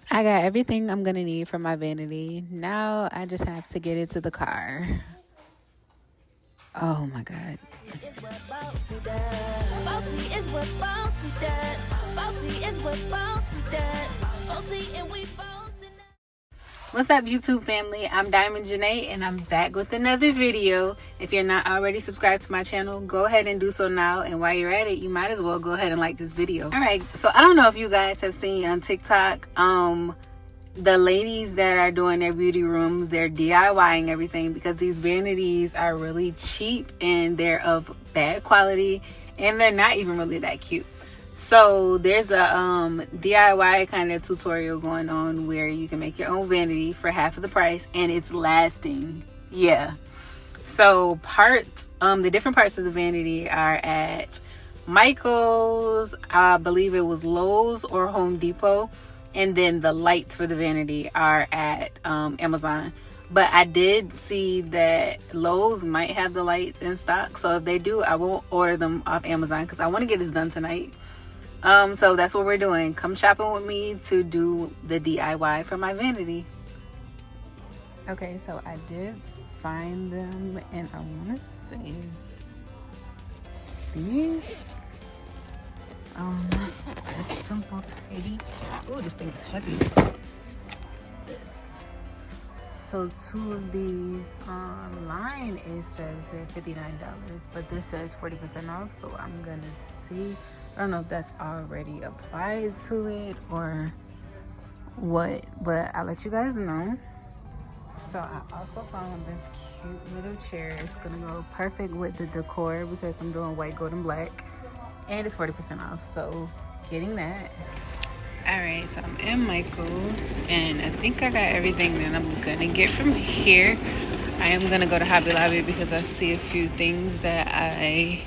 I got everything I'm gonna need for my vanity. Now I just have to get it to the car. Oh my god. Is what bossy does. Bossy is what bossy does. Bossy is what bossy does. Bossy and we bossy. What's up, YouTube family? I'm Diamond Janay, and I'm back with another video. If you're not already subscribed to my channel, go ahead and do so now. And while you're at it, you might as well go ahead and like this video. All right, so I don't know if you guys have seen on TikTok, the ladies that are doing their beauty rooms, they're DIYing everything because these vanities are really cheap and they're of bad quality and they're not even really that cute. So there's a DIY kind of tutorial going on where you can make your own vanity for half of the price and it's lasting. Yeah. So the different parts of the vanity are at Michael's, I believe it was Lowe's or Home Depot. And then the lights for the vanity are at Amazon. But I did see that Lowe's might have the lights in stock. So if they do, I will order them off Amazon because I want to get this done tonight. So that's what we're doing. Come shopping with me to do the DIY for my vanity. Okay, so I did find them, and I want to say is these. A simple tidy. Oh, this thing is heavy. This. So 2 of these online, it says they're $59, but this says 40% off. So I'm gonna see. I don't know if that's already applied to it or what, but I'll let you guys know. So I also found this cute little chair. It's gonna go perfect with the decor because I'm doing white, gold, and black. And it's 40% off, so getting that. All right, so I'm in Michael's, and I think I got everything that I'm gonna get from here. I am gonna go to Hobby Lobby because I see a few things that I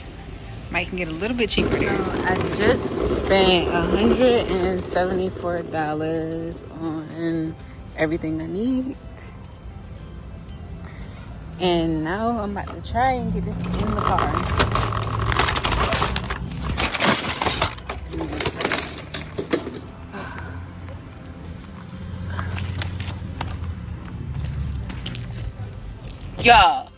might can get a little bit cheaper there. So I just spent $174 on everything I need. And now I'm about to try and get this in the car. Y'all,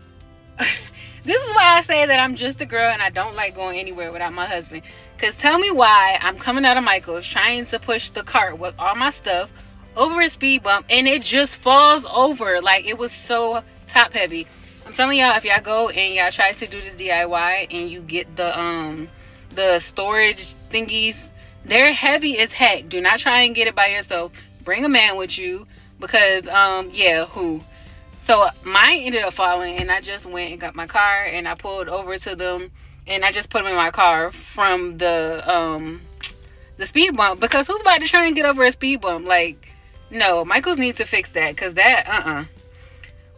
this is why I say that I'm just a girl and I don't like going anywhere without my husband. Because tell me why I'm coming out of Michael's trying to push the cart with all my stuff over a speed bump and it just falls over. Like, it was so top heavy. I'm telling y'all, if y'all go and y'all try to do this DIY and you get the storage thingies, they're heavy as heck. Do not try and get it by yourself. Bring a man with you because so mine ended up falling, and I just went and got my car and I pulled over to them and I just put them in my car from the speed bump, because who's about to try and get over a speed bump? Like, no, Michael's needs to fix that, because that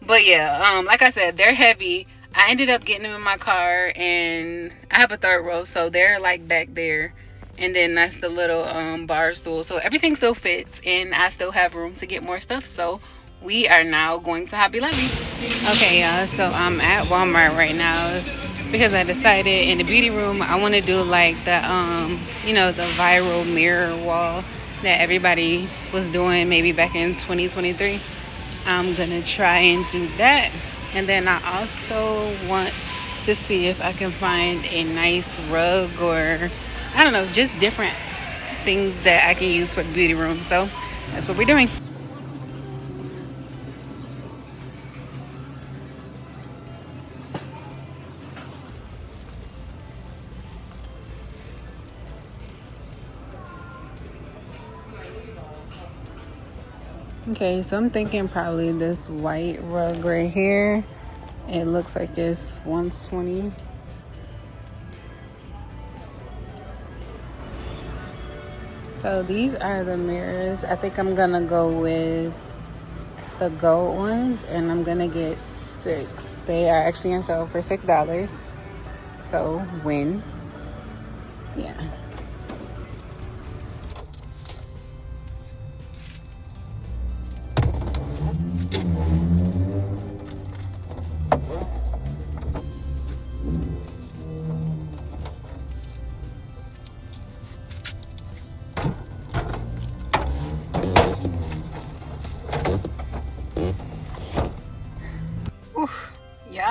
but yeah, like I said, they're heavy. I ended up getting them in my car, and I have a third row, so they're like back there, and then that's the little bar stool, so everything still fits and I still have room to get more stuff. So we are now going to Hobby Lobby. Okay, y'all, so I'm at Walmart right now because I decided in the beauty room I want to do like the the viral mirror wall that everybody was doing maybe back in 2023. I'm gonna try and do that, and then I also want to see if I can find a nice rug, or I don't know, just different things that I can use for the beauty room. So that's what we're doing. Okay, so I'm thinking probably this white rug right here. It looks like it's $120. So these are the mirrors. I think I'm gonna go with the gold ones, and I'm gonna get 6. They are actually on sale for $6. So win. Yeah.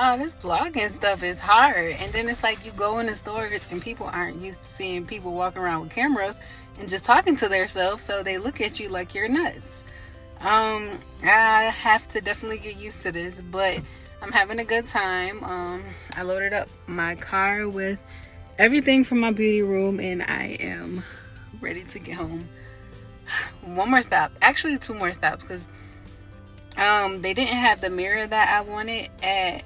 y'all, this vlogging stuff is hard. And then it's like you go in the stores and people aren't used to seeing people walking around with cameras and just talking to themselves, so they look at you like you're nuts. I have to definitely get used to this, but I'm having a good time. I loaded up my car with everything from my beauty room and I am ready to get home. One more stop, actually 2 more stops, because they didn't have the mirror that I wanted at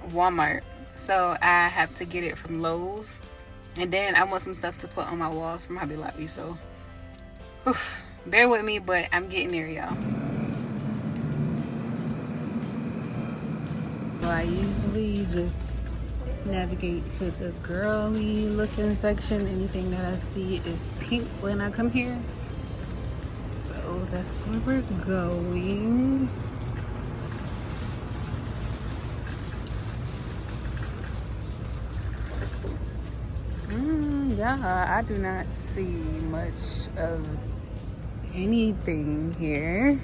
Walmart, so I have to get it from Lowe's. And then I want some stuff to put on my walls from Hobby Lobby, so bear with me, but I'm getting there, y'all. Well, I usually just navigate to the girly looking section. Anything that I see is pink when I come here, so that's where we're going. Yeah, I do not see much of anything here,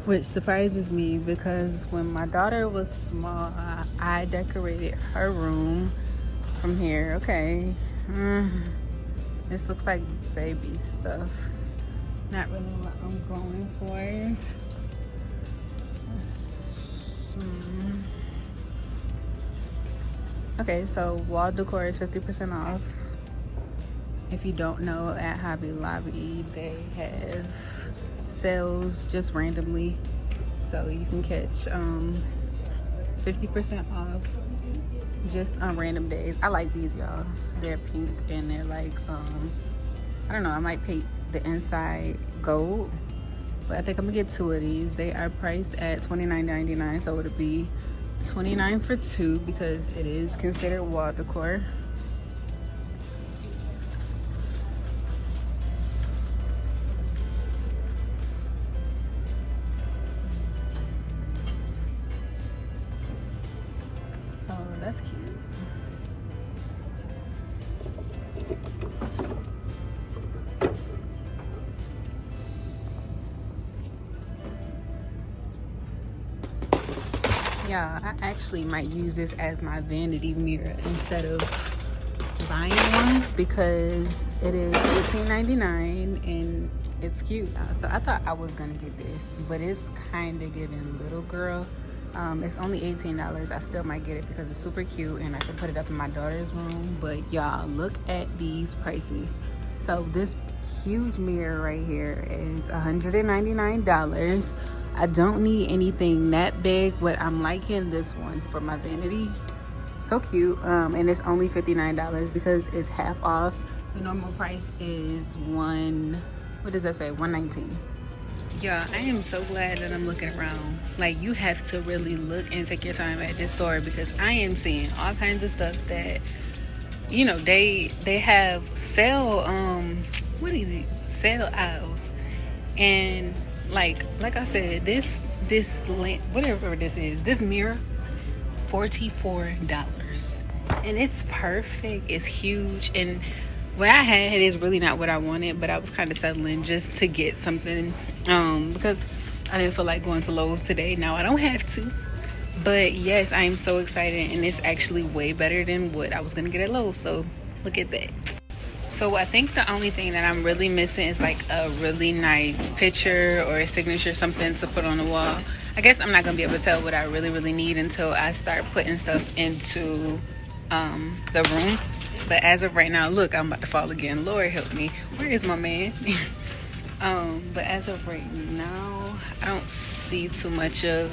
which surprises me because when my daughter was small, I decorated her room from here. Okay, this looks like baby stuff. Not really what I'm going for. Okay, so wall decor is 50% off. If you don't know, at Hobby Lobby they have sales just randomly, so you can catch 50% off just on random days. I like these, y'all. They're pink and they're like I don't know, I might paint the inside gold, but I think I'm gonna get 2 of these. They are priced at $29.99, so it'll be $29 for 2 because it is considered wall decor. Oh, that's cute. Yeah, I actually might use this as my vanity mirror instead of buying one because it is $18.99 and it's cute. So I thought I was gonna get this, but it's kind of giving little girl. It's only $18. I still might get it because it's super cute and I can put it up in my daughter's room. But y'all, look at these prices. So this huge mirror right here is $199. I don't need anything that big, but I'm liking this one for my vanity. So cute. And it's only $59 because it's half off. The normal price is $119. Yeah, I am so glad that I'm looking around. Like, you have to really look and take your time at this store because I am seeing all kinds of stuff that, you know, they have sale sale aisles. And like I said, this lamp, whatever this is, this mirror, $44, and it's perfect. It's huge, and what I had is really not what I wanted, but I was kind of settling just to get something because I didn't feel like going to Lowe's today. Now I don't have to, but yes, I am so excited, and it's actually way better than what I was gonna get at Lowe's. So look at that. So I think the only thing that I'm really missing is like a really nice picture or a signature, something to put on the wall. I guess I'm not gonna be able to tell what I really need until I start putting stuff into the room. But as of right now, look, I'm about to fall again. Lord help me. Where is my man? But as of right now, I don't see too much of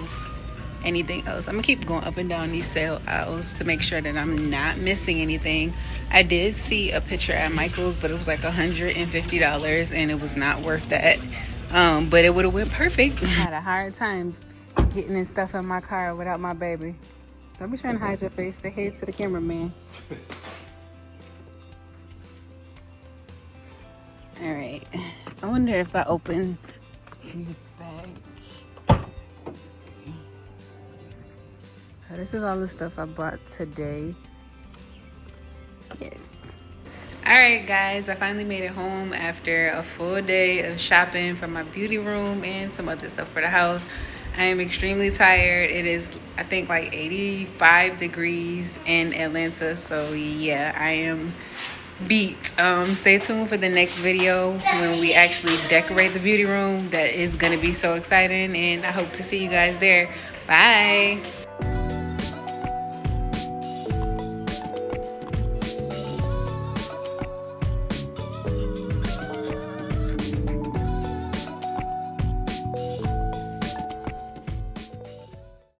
anything else. I'm gonna keep going up and down these sale aisles to make sure that I'm not missing anything. I did see a picture at Michael's, but it was like $150 and it was not worth that. But it would have went perfect. I had a hard time getting this stuff in my car without my baby. Don't be trying to hide your face. Say hey to the cameraman. All right. I wonder if I open the bag. Let's see. So this is all the stuff I bought today. Yes. All right, guys. I finally made it home after a full day of shopping for my beauty room and some other stuff for the house. I am extremely tired. It is, I think, like 85 degrees in Atlanta. So yeah, I am beat. Stay tuned for the next video when we actually decorate the beauty room. That is going to be so exciting, and I hope to see you guys there. Bye.